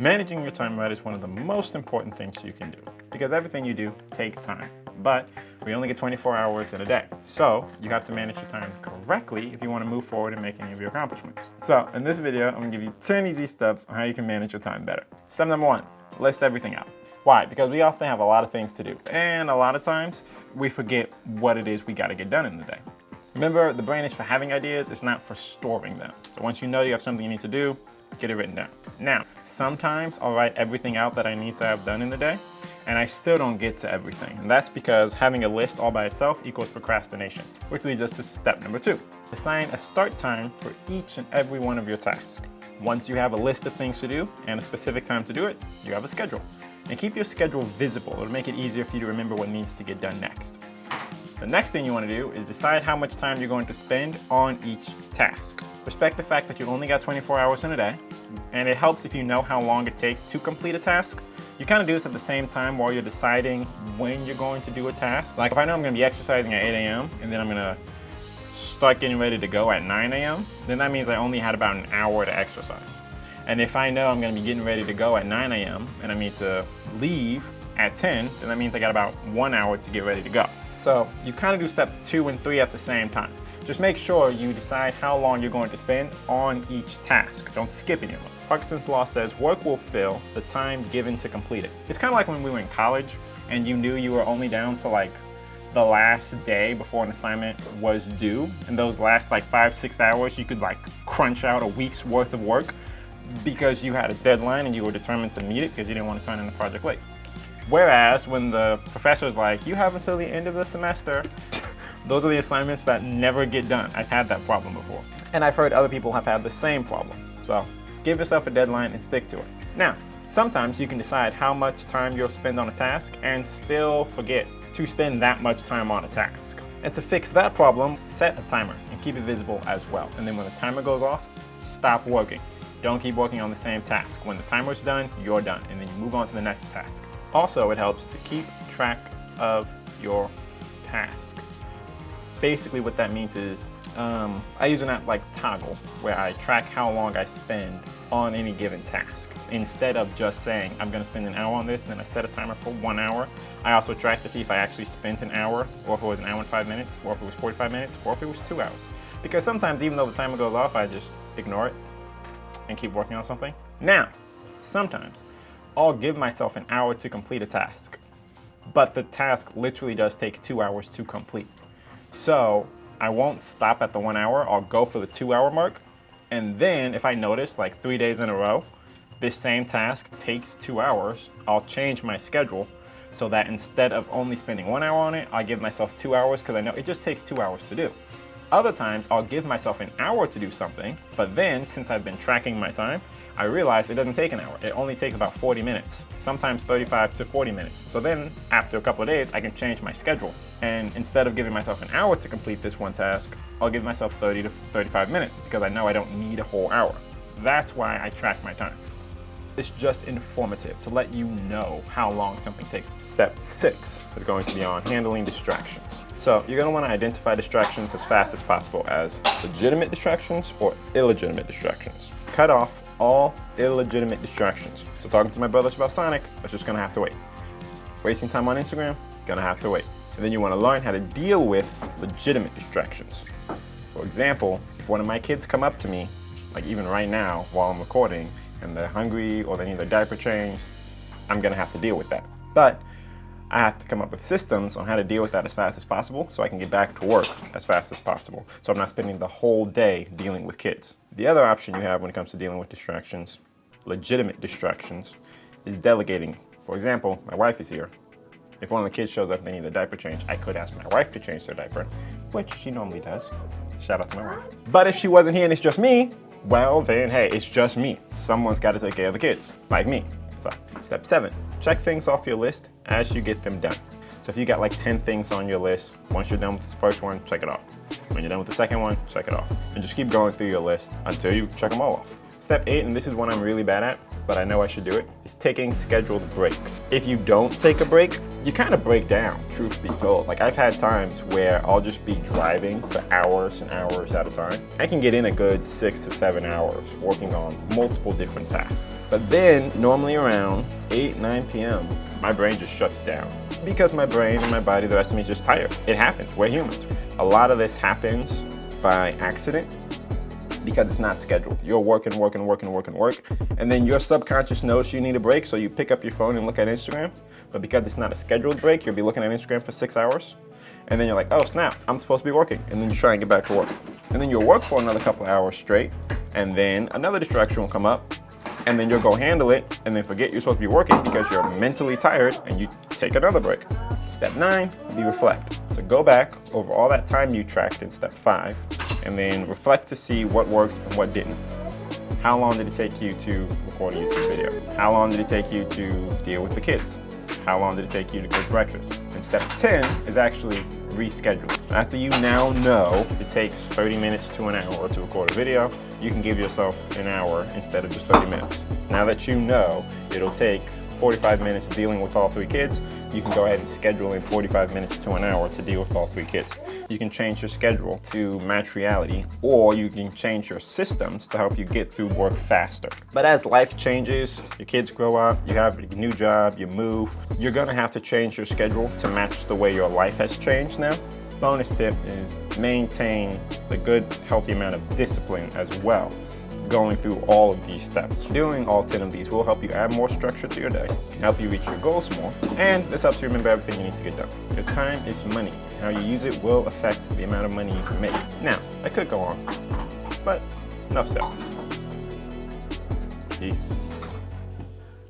Managing your time right is one of the most important things you can do because everything you do takes time, but we only get 24 hours in a day. So you have to manage your time correctly if you want to move forward and make any of your accomplishments. So in this video, I'm going to give you 10 easy steps on how you can manage your time better. Step number 1, list everything out. Why? Because we often have a lot of things to do, and a lot of times we forget what it is we got to get done in the day. Remember, the brain is for having ideas, it's not for storing them. So once you know you have something you need to do, get it written down. Now, sometimes I'll write everything out that I need to have done in the day, and I still don't get to everything. And that's because having a list all by itself equals procrastination, which leads us to step number 2. Assign a start time for each and every one of your tasks. Once you have a list of things to do and a specific time to do it, you have a schedule. And keep your schedule visible. It'll make it easier for you to remember what needs to get done next. The next thing you want to do is decide how much time you're going to spend on each task. Respect the fact that you only got 24 hours in a day, and it helps if you know how long it takes to complete a task. You kind of do this at the same time while you're deciding when you're going to do a task. Like if I know I'm going to be exercising at 8 a.m. and then I'm going to start getting ready to go at 9 a.m., then that means I only had about an hour to exercise. And if I know I'm going to be getting ready to go at 9 a.m. and I need to leave at 10, then that means I got about 1 hour to get ready to go. So you kind of do step 2 and 3 at the same time. Just make sure you decide how long you're going to spend on each task. Don't skip any of them. Parkinson's law says work will fill the time given to complete it. It's kind of like when we were in college and you knew you were only down to like the last day before an assignment was due. And those last like 5-6 hours, you could like crunch out a week's worth of work because you had a deadline and you were determined to meet it because you didn't want to turn in the project late. Whereas when the professor's like, you have until the end of the semester, those are the assignments that never get done. I've had that problem before. And I've heard other people have had the same problem. So give yourself a deadline and stick to it. Now, sometimes you can decide how much time you'll spend on a task and still forget to spend that much time on a task. And to fix that problem, set a timer and keep it visible as well. And then when the timer goes off, stop working. Don't keep working on the same task. When the timer's done, you're done, and then you move on to the next task. Also, it helps to keep track of your task. Basically what that means is, I use an app like Toggle, where I track how long I spend on any given task. Instead of just saying, I'm gonna spend an hour on this, and then I set a timer for 1 hour, I also track to see if I actually spent an hour, or if it was an hour and 5 minutes, or if it was 45 minutes, or if it was 2 hours. Because sometimes, even though the timer goes off, I just ignore it and keep working on something. Now, sometimes, I'll give myself an hour to complete a task, but the task literally does take 2 hours to complete. So I won't stop at the 1 hour, I'll go for the 2 hour mark. And then if I notice like 3 days in a row, this same task takes 2 hours, I'll change my schedule so that instead of only spending 1 hour on it, I give myself 2 hours because I know it just takes 2 hours to do. Other times I'll give myself an hour to do something, but then since I've been tracking my time, I realize it doesn't take an hour. It only takes about 40 minutes, sometimes 35 to 40 minutes. So then after a couple of days, I can change my schedule. And instead of giving myself an hour to complete this one task, I'll give myself 30 to 35 minutes because I know I don't need a whole hour. That's why I track my time. It's just informative to let you know how long something takes. Step 6 is going to be on handling distractions. So you're gonna wanna identify distractions as fast as possible as legitimate distractions or illegitimate distractions. Cut off all illegitimate distractions. So talking to my brothers about Sonic, that's just gonna have to wait. Wasting time on Instagram, gonna have to wait. And then you wanna learn how to deal with legitimate distractions. For example, if one of my kids come up to me, like even right now while I'm recording, and they're hungry or they need their diaper changed, I'm gonna have to deal with that. But I have to come up with systems on how to deal with that as fast as possible so I can get back to work as fast as possible. So I'm not spending the whole day dealing with kids. The other option you have when it comes to dealing with distractions, legitimate distractions, is delegating. For example, my wife is here. If one of the kids shows up and they need a diaper change, I could ask my wife to change their diaper, which she normally does. Shout out to my wife. But if she wasn't here and it's just me, well then, hey, it's just me. Someone's got to take care of the kids, like me. So, step 7, check things off your list as you get them done. So if you got like 10 things on your list, once you're done with this first one, check it off. When you're done with the second one, check it off. And just keep going through your list until you check them all off. Step 8, and this is one I'm really bad at, but I know I should do it, is taking scheduled breaks. If you don't take a break, you kind of break down, truth be told. Like, I've had times where I'll just be driving for hours and hours at a time. I can get in a good 6 to 7 hours working on multiple different tasks. But then, normally around 8, 9 p.m., my brain just shuts down. Because my brain and my body, the rest of me is just tired. It happens, we're humans. A lot of this happens by accident, because it's not scheduled. You're working, and then your subconscious knows you need a break, so you pick up your phone and look at Instagram, but because it's not a scheduled break, you'll be looking at Instagram for 6 hours, and then you're like, oh snap, I'm supposed to be working, and then you try and get back to work. And then you'll work for another couple of hours straight, and then another distraction will come up, and then you'll go handle it, and then forget you're supposed to be working because you're mentally tired, and you take another break. Step 9, be reflect. So go back over all that time you tracked in step 5, and then reflect to see what worked and what didn't. How long did it take you to record a YouTube video? How long did it take you to deal with the kids? How long did it take you to cook breakfast? And step 10 is actually reschedule. After you now know it takes 30 minutes to an hour to record a video, you can give yourself an hour instead of just 30 minutes. Now that you know it'll take 45 minutes dealing with all 3 kids, you can go ahead and schedule in 45 minutes to an hour to deal with all 3 kids. You can change your schedule to match reality, or you can change your systems to help you get through work faster. But as life changes, your kids grow up, you have a new job, you move, you're gonna have to change your schedule to match the way your life has changed now. Bonus tip is maintain a good, healthy amount of discipline as well, going through all of these steps. Doing all 10 of these will help you add more structure to your day, help you reach your goals more, and this helps you remember everything you need to get done. Your time is money. How you use it will affect the amount of money you can make. Now, I could go on, but enough said. Peace.